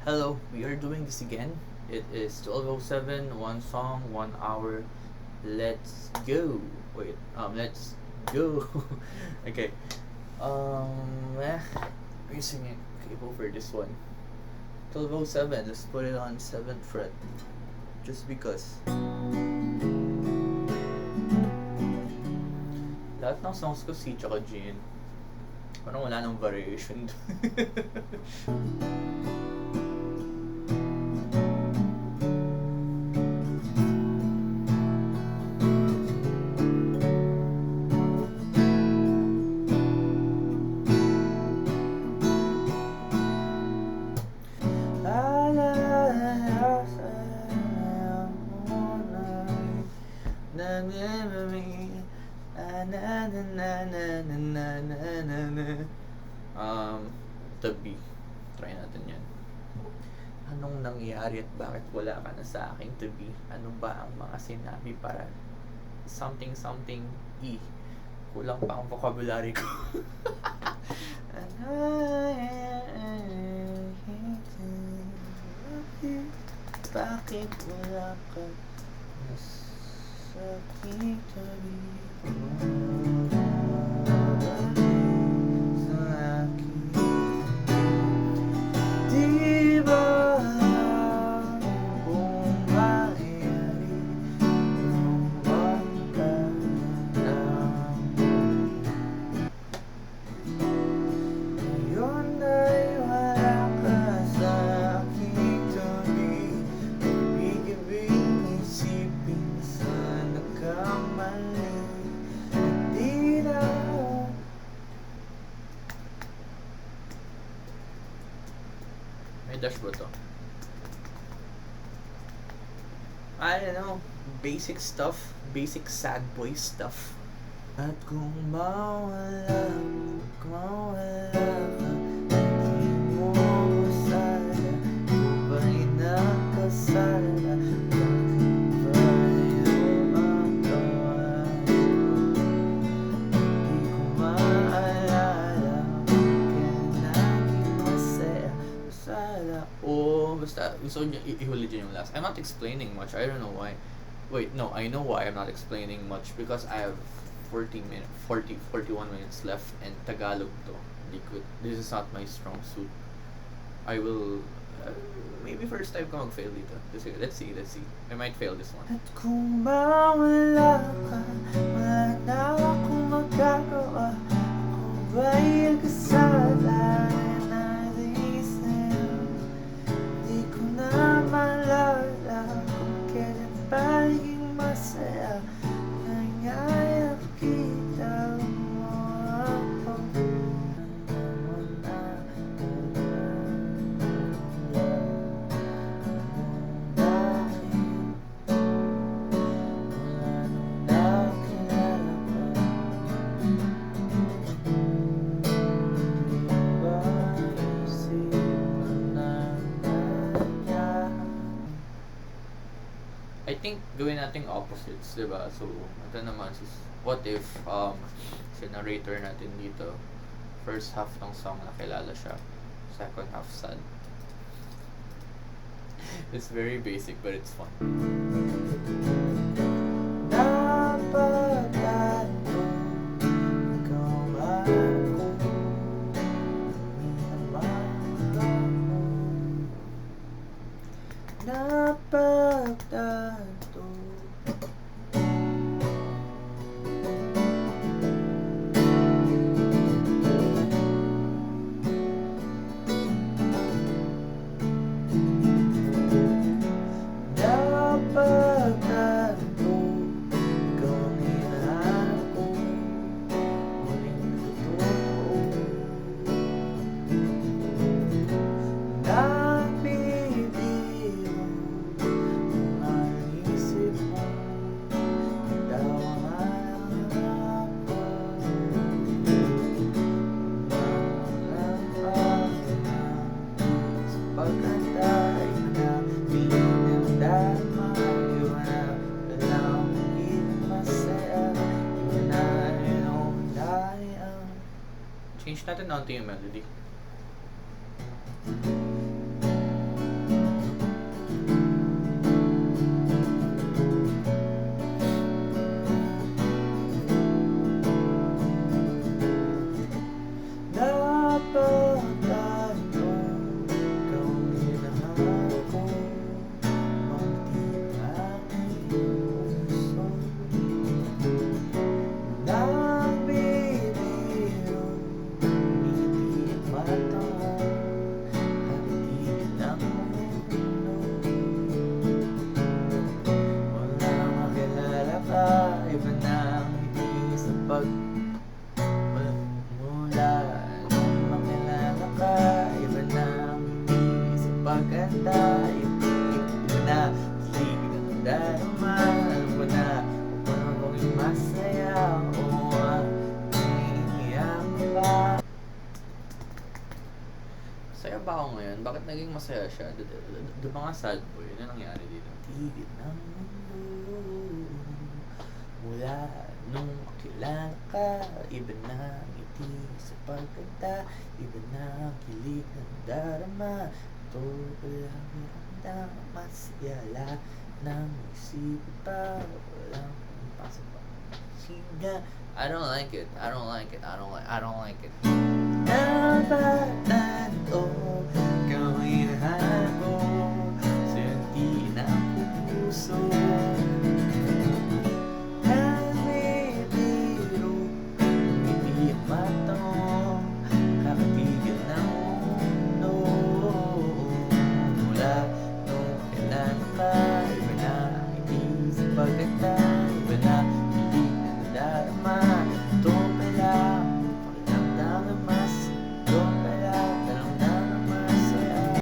Hello, we are doing this again. It is 12:07, one song, 1 hour. Let's go. Let's go. Okay. We're singing cable for this one. 12:07, let's put it on 7th fret. Just because. Lahat ng songs ko C tsaka G. Parang wala nang variation. Tabi. Try natin yan. Anong nangyari at bakit wala ka na sa aking tabi? Ano ba ang mga sinabi para something something E? Kulang pa ang vocabulary ko. Bakit wala ka na sa aking tabi? May dash ba to? I don't know. Basic stuff. Basic sad boy stuff. At kung mawala ka, di mo masaya, ba'y nakasala? Bakit ba iyong magawa? Di ko maalala, kaya naging masaya. Basta gusto ko ihuli dyan yung last. I'm not explaining much. I don't know why. Wait, no, I know why I'm not explaining much because I have 41 minutes left and Tagalog to. Hindi ko, this is not my strong suit. I will, maybe first time ko mag-fail dito. Let's see. I might fail this one. At kung mawala ka, wala na akong magagawa. Ako ba'y nagkasala? Paging masaya, kaya nakita mo ako. I think gawin nating opposites, di ba? So, ito naman is, what if, si narrator natin dito, first half ng song nakilala siya, second half sad. It's very basic, but it's fun. Change natin natin yung melody. pagkanta, iba na, kilig ang darama, alam mo na, kung paano gawing masaya, o iiyak ba? Masaya ba ako ngayon? Bakit naging masaya siya? Di ba nga sad boy? Ano nangyari dito? Tigil ng mundo mula nung kilala ka, iba na ang ngiti sa pagkanta, iba na ang kilig ng darama. Ito pala ang masiyala nang isipin pa, walang pasa pa. Siga. I don't like it. I don't like it. I don't like it. Nabatan ko, ikaw ay nahanap ko, sa'yo'y di na ako puso. Nabibiro, umiti ang mata mo, kakatigil ng mundo. Mula nung kailan ka, iba na ang ngiti sa pagkanta, iba na kilig na nadarama. Ito pala pakiramdam na mas, ito pala pakiramdam na masaya.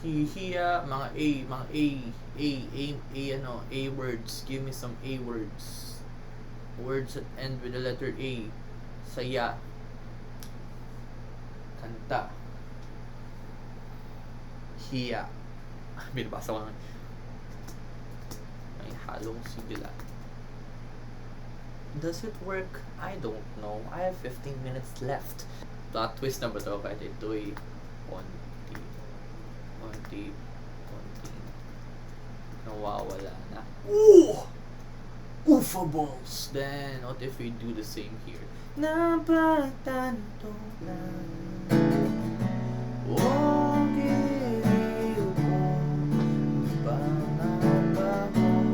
Hihiya, mga A words. Give me some A words. Words that end with the letter A. Saya. Kanta. Hiya. Binabasa ko naman. May halong sigla. Does it work? I don't know. I have 15 minutes left. Plot twist na ba to? Kahit ito'y konti nawawala na. Ooh! Oofables! Then, what if we do the same here? Napatanto na oh, giliw ko, ba nga ba mo?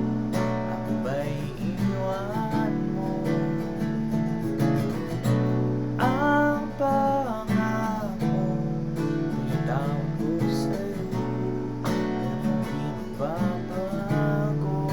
Ako ba'y iwan mo? Ang pangako, itawag ko sa'yo, hindi magbabago.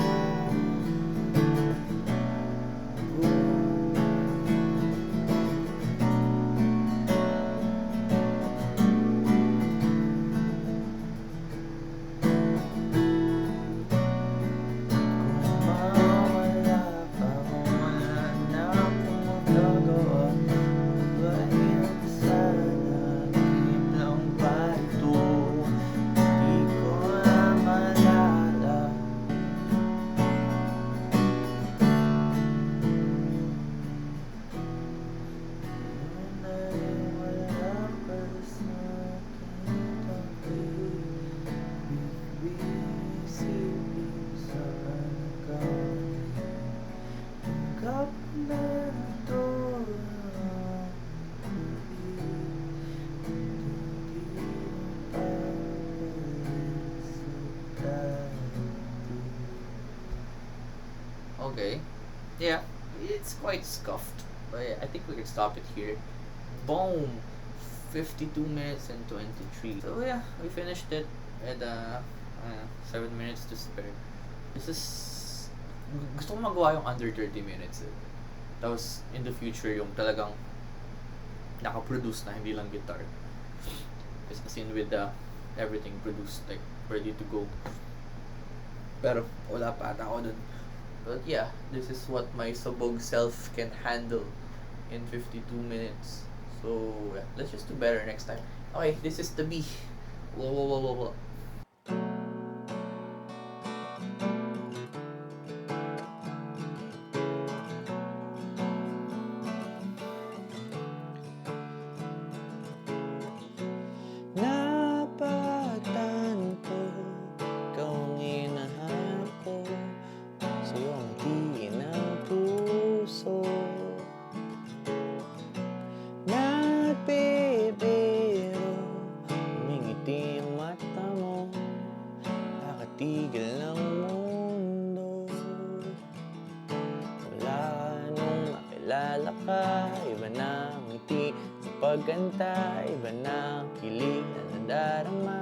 Kung mawala ka, wala na akong magagawa. Mabait sana, isip lang ba ito? Di ko na maalala. Ngunit wala ka sa aking tabi. Isipin saan ka hanggang narito ang okay. Yeah, it's quite scuffed. But I think we can stop it here. Boom! 52 minutes and 23. So yeah, we finished it at 7 minutes to spare. This is... Gusto ko magawa yung under 30 minutes eh. Tapos in the future yung talagang nakaproduce na, hindi lang guitar. As in with everything produced, like ready to go. Pero wala pa ata ako dun. But yeah, this is what my sabog self can handle in 52 minutes. So yeah, let's just do better next time. Okay, this is the B. Whoa, whoa, whoa, whoa, whoa. Napatan ko, ikaw ang hinahanap ko, sa'yo ang tingin ng puso. Nagbibiro, umingiti ang mata mo, nakatigil ng mundo. Wala nung nakilala ka, iba na ang ngiti sa pagkanta, iba na ang kilig na nadarama.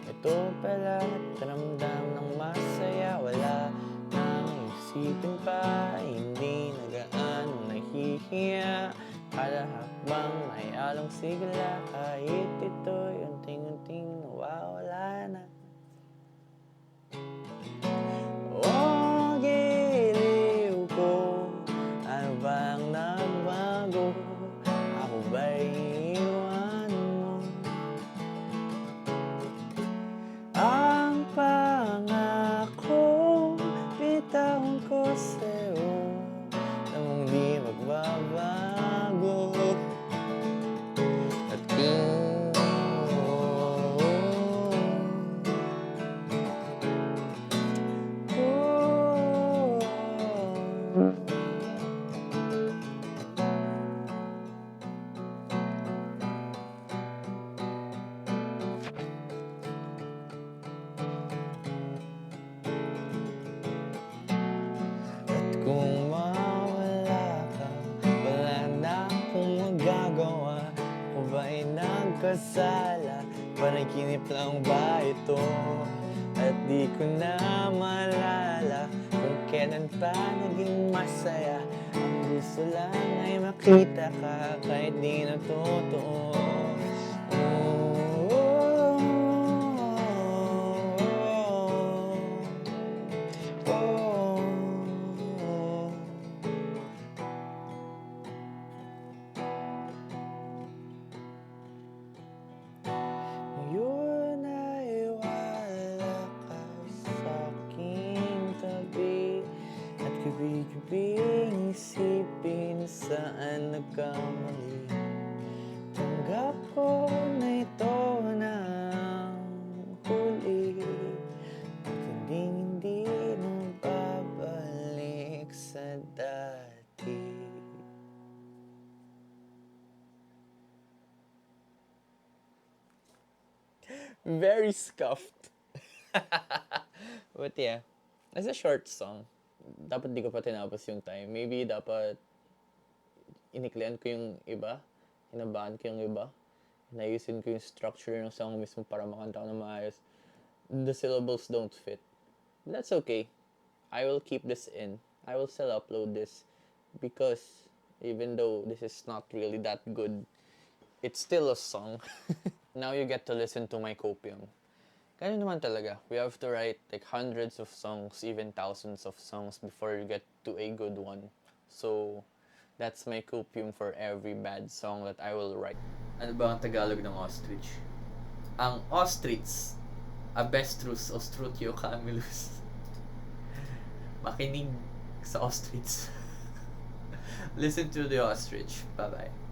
Ito pala at ramdam ng masaya, wala nang isipin pa, hindi na gaano nahihiya. Kada hakbang may along sigla, kahit ito'y unting-unting nawawala sala, panaginip lang ba ito? At di ko na maalala kung kailan pa naging masaya. Ang gusto lang ay makita ka kahit di na totoo. Ngayon ay wala ka sa'king tabi, at gabi-gabing isipin saan nagkamali. Tanggap ko na ito na ang huli, at hindi na babalik sa dati. Very scuffed. But yeah, it's a short song. Dapat di ko pa tinapos yung time. Maybe dapat iniklian ko yung iba. Hinabahan ko yung iba. Inayusin ko yung structure ng song mismo para makanta ko na maayos. The syllables don't fit. But that's okay. I will keep this in. I will still upload this. Because even though this is not really that good, it's still a song. Now you get to listen to my copium. Ganun naman talaga. We have to write like hundreds of songs, even thousands of songs before you get to a good one. So, that's my copium for every bad song that I will write. Ano ba ang Tagalog ng ostrich? Ang ostrich, Abestrus ostrutio camillus. Makinig sa ostrich. Listen to the ostrich. Bye-bye.